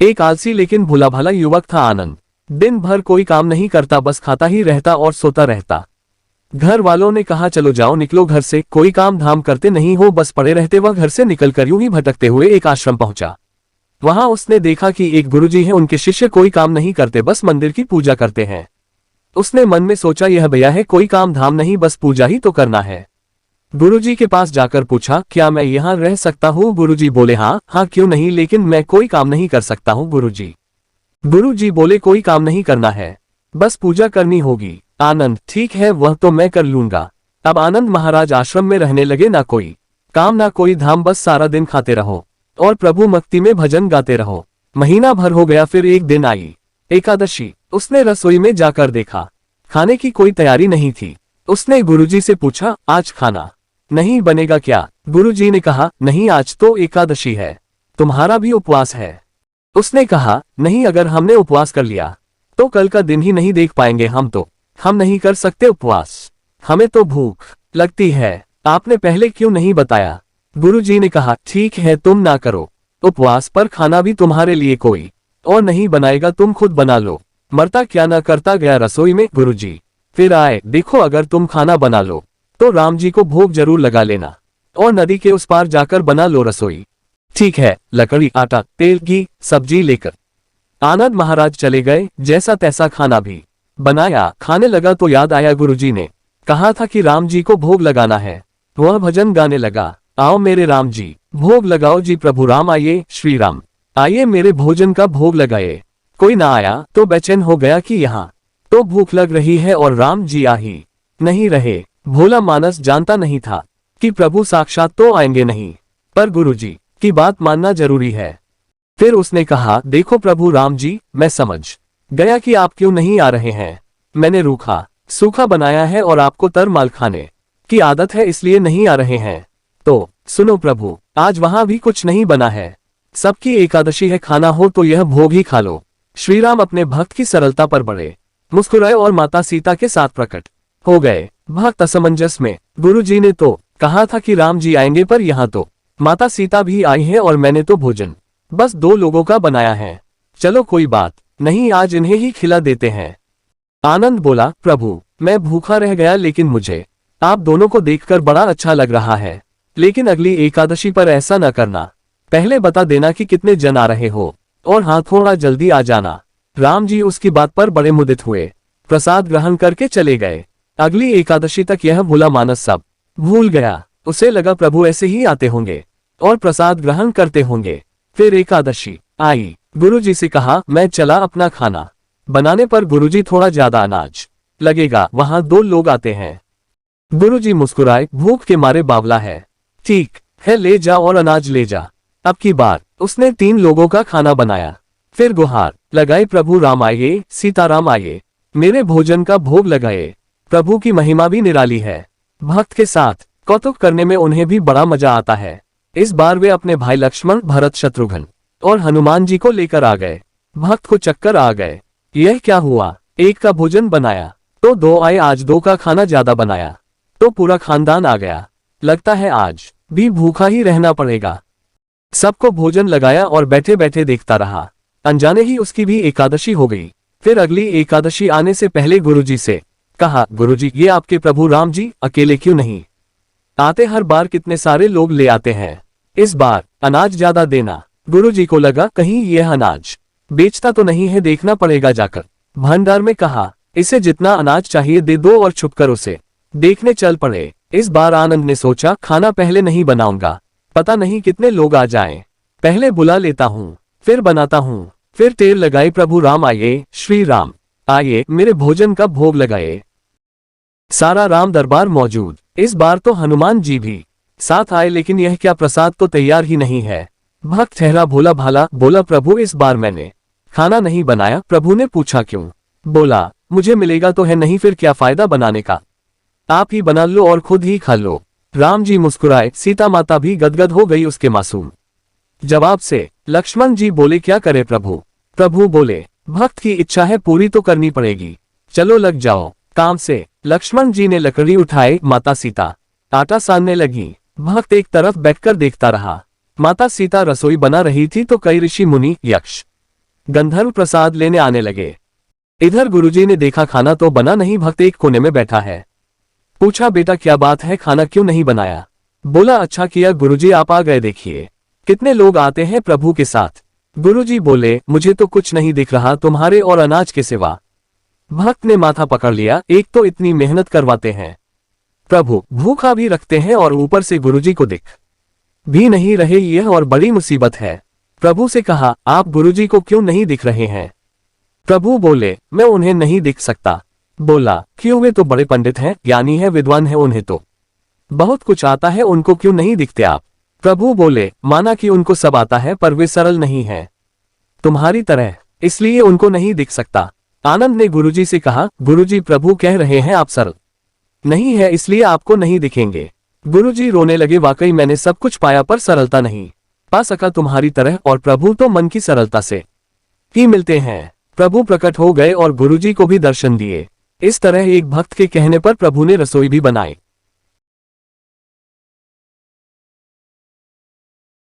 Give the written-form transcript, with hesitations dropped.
एक आलसी लेकिन भोला भाला युवक था आनंद। दिन भर कोई काम नहीं करता, बस खाता ही रहता और सोता रहता। घर वालों ने कहा चलो जाओ निकलो घर से, कोई काम धाम करते नहीं हो, बस पड़े रहते। वह घर से निकलकर यूं ही भटकते हुए एक आश्रम पहुंचा। वहां उसने देखा कि एक गुरुजी हैं, उनके शिष्य कोई काम नहीं करते, बस मंदिर की पूजा करते हैं। उसने मन में सोचा यह भैया है, कोई काम धाम नहीं, बस पूजा ही तो करना है। गुरुजी के पास जाकर पूछा क्या मैं यहाँ रह सकता हूँ? गुरुजी बोले हाँ हाँ क्यों नहीं, लेकिन मैं कोई काम नहीं कर सकता हूँ गुरुजी। गुरुजी बोले कोई काम नहीं करना है, बस पूजा करनी होगी। आनंद ठीक है वह तो मैं कर लूंगा। अब आनंद महाराज आश्रम में रहने लगे, ना कोई काम ना कोई धाम, बस सारा दिन खाते रहो और प्रभु भक्ति में भजन गाते रहो। महीना भर हो गया, फिर एक दिन आई एकादशी। उसने रसोई में जाकर देखा, खाने की कोई तैयारी नहीं थी। उसने गुरुजी से पूछा आज खाना नहीं बनेगा क्या? गुरुजी ने कहा नहीं, आज तो एकादशी है, तुम्हारा भी उपवास है। उसने कहा नहीं, अगर हमने उपवास कर लिया तो कल का दिन ही नहीं देख पाएंगे हम नहीं कर सकते उपवास, हमें तो भूख लगती है। आपने पहले क्यों नहीं बताया? गुरुजी ने कहा ठीक है तुम ना करो उपवास, पर खाना भी तुम्हारे लिए कोई और नहीं बनाएगा, तुम खुद बना लो। मरता क्या ना करता गया रसोई में। गुरुजी फिर आए, देखो अगर तुम खाना बना लो तो राम जी को भोग जरूर लगा लेना और नदी के उस पार जाकर बना लो रसोई। ठीक है। लकड़ी, आटा, तेल, घी, सब्जी लेकर आनंद महाराज चले गए। जैसा तैसा खाना भी बनाया। खाने लगा तो याद आया गुरुजी ने कहा था कि राम जी को भोग लगाना है। वह भजन गाने लगा, आओ मेरे राम जी भोग लगाओ जी, प्रभु राम आइए, श्री राम आइए मेरे भोजन का भोग लगाए। कोई ना आया तो बेचैन हो गया कि यहाँ तो भूख लग रही है और राम जी आ ही नहीं रहे। भोला मानस जानता नहीं था कि प्रभु साक्षात तो आएंगे नहीं, पर गुरुजी की बात मानना जरूरी है। फिर उसने कहा देखो प्रभु राम जी, मैं समझ गया कि आप क्यों नहीं आ रहे हैं। मैंने रूखा सूखा बनाया है और आपको तरमाल खाने की आदत है, इसलिए नहीं आ रहे हैं। तो सुनो प्रभु, आज वहां भी कुछ नहीं बना है, सबकी एकादशी है, खाना हो तो यह भोग ही खा लो। श्रीराम अपने भक्त की सरलता पर बड़े मुस्कुराए और माता सीता के साथ प्रकट हो गए। भक्त असमंजस में, गुरुजी ने तो कहा था कि राम जी आएंगे, पर यहाँ तो माता सीता भी आई है और मैंने तो भोजन बस 2 लोगों का बनाया है। चलो कोई बात नहीं, आज इन्हें ही खिला देते हैं। आनंद बोला प्रभु मैं भूखा रह गया, लेकिन मुझे आप दोनों को देखकर बड़ा अच्छा लग रहा है, लेकिन अगली एकादशी पर ऐसा न करना, पहले बता देना कि कितने जन आ रहे हो और हाँ थोड़ा जल्दी आ जाना। राम जी उसकी बात पर बड़े मुदित हुए, प्रसाद ग्रहण करके चले गए। अगली एकादशी तक यह भोला मानस सब भूल गया। उसे लगा प्रभु ऐसे ही आते होंगे और प्रसाद ग्रहण करते होंगे। फिर एकादशी आई। गुरुजी से कहा मैं चला अपना खाना बनाने, पर गुरुजी थोड़ा ज्यादा अनाज लगेगा, वहां 2 लोग आते हैं। गुरुजी मुस्कुराए, भूख के मारे बावला है। ठीक है ले जा और अनाज ले जा। अब की बार उसने 3 लोगों का खाना बनाया। फिर गुहार लगाई, प्रभु राम आइए, सीताराम आइए, मेरे भोजन का भोग लगाए। प्रभु की महिमा भी निराली है। भक्त के साथ कौतुक करने में उन्हें भी बड़ा मजा आता है। इस बार वे अपने भाई लक्ष्मण, भरत, शत्रुघ्न और हनुमान जी को लेकर आ गए। भक्त को चक्कर आ गए, यह क्या हुआ, एक का भोजन बनाया तो 2 आए, आज 2 का खाना ज्यादा बनाया तो पूरा खानदान आ गया। लगता है आज भी भूखा ही रहना पड़ेगा। सबको भोजन लगाया और बैठे बैठे देखता रहा। अनजाने ही उसकी भी एकादशी हो गई। फिर अगली एकादशी आने से पहले गुरुजी से कहा गुरुजी ये आपके प्रभु राम जी अकेले क्यों नहीं आते? हर बार कितने सारे लोग ले आते हैं, इस बार अनाज ज्यादा देना। गुरुजी को लगा कहीं यह अनाज बेचता तो नहीं है, देखना पड़ेगा जाकर। भंडार में कहा इसे जितना अनाज चाहिए दे दो और छुपकर उसे देखने चल पड़े। इस बार आनंद ने सोचा खाना पहले नहीं बनाऊंगा, पता नहीं कितने लोग आ जाएं, पहले बुला लेता हूँ फिर बनाता हूँ। फिर तेल लगाई, प्रभु राम आइए, श्री राम आइए, मेरे भोजन का भोग लगाए। सारा राम दरबार मौजूद। इस बार तो हनुमान जी भी साथ आए, लेकिन यह क्या प्रसाद तो तैयार ही नहीं है। भक्त ठहरा भोला भाला, बोला प्रभु इस बार मैंने खाना नहीं बनाया। प्रभु ने पूछा क्यों? बोला मुझे मिलेगा तो है नहीं, फिर क्या फायदा बनाने का, आप ही बना लो और खुद ही खा लो। राम जी मुस्कुराए, सीता माता भी गदगद हो गई उसके मासूम जवाब से। लक्ष्मण जी बोले क्या करे प्रभु? प्रभु बोले भक्त की इच्छा है पूरी तो करनी पड़ेगी, चलो लग जाओ काम से। लक्ष्मण जी ने लकड़ी उठाई, माता सीता आटा सानने लगी। भक्त एक तरफ बैठकर देखता रहा। माता सीता रसोई बना रही थी तो कई ऋषि मुनि, यक्ष, गंधर्व प्रसाद लेने आने लगे। इधर गुरुजी ने देखा खाना तो बना नहीं, भक्त एक कोने में बैठा है। पूछा, बेटा क्या बात है, खाना क्यों नहीं बनाया? बोला, अच्छा किया गुरुजी आप आ गए, देखिए कितने लोग आते हैं प्रभु के साथ। गुरुजी बोले, मुझे तो कुछ नहीं दिख रहा तुम्हारे और अनाज के सिवा। भक्त ने माथा पकड़ लिया, एक तो इतनी मेहनत करवाते हैं, प्रभु भूखा भी रखते हैं और ऊपर से गुरुजी को दिख भी नहीं रहे, यह और बड़ी मुसीबत है। प्रभु से कहा, आप गुरुजी को क्यों नहीं दिख रहे हैं? प्रभु बोले, मैं उन्हें नहीं दिख सकता। बोला, क्यों? वे तो बड़े पंडित हैं, ज्ञानी है, विद्वान है, उन्हें तो बहुत कुछ आता है, उनको क्यों नहीं दिखते आप? प्रभु बोले, माना कि उनको सब आता है पर वे सरल नहीं है तुम्हारी तरह, इसलिए उनको नहीं दिख सकता। आनंद ने गुरुजी से कहा, गुरुजी प्रभु कह रहे हैं आप सरल नहीं है इसलिए आपको नहीं दिखेंगे। गुरुजी रोने लगे, वाकई मैंने सब कुछ पाया पर सरलता नहीं पा सका तुम्हारी तरह, और प्रभु तो मन की सरलता से ही मिलते हैं। प्रभु प्रकट हो गए और गुरुजी को भी दर्शन दिए। इस तरह एक भक्त के कहने पर प्रभु ने रसोई भी बनाई।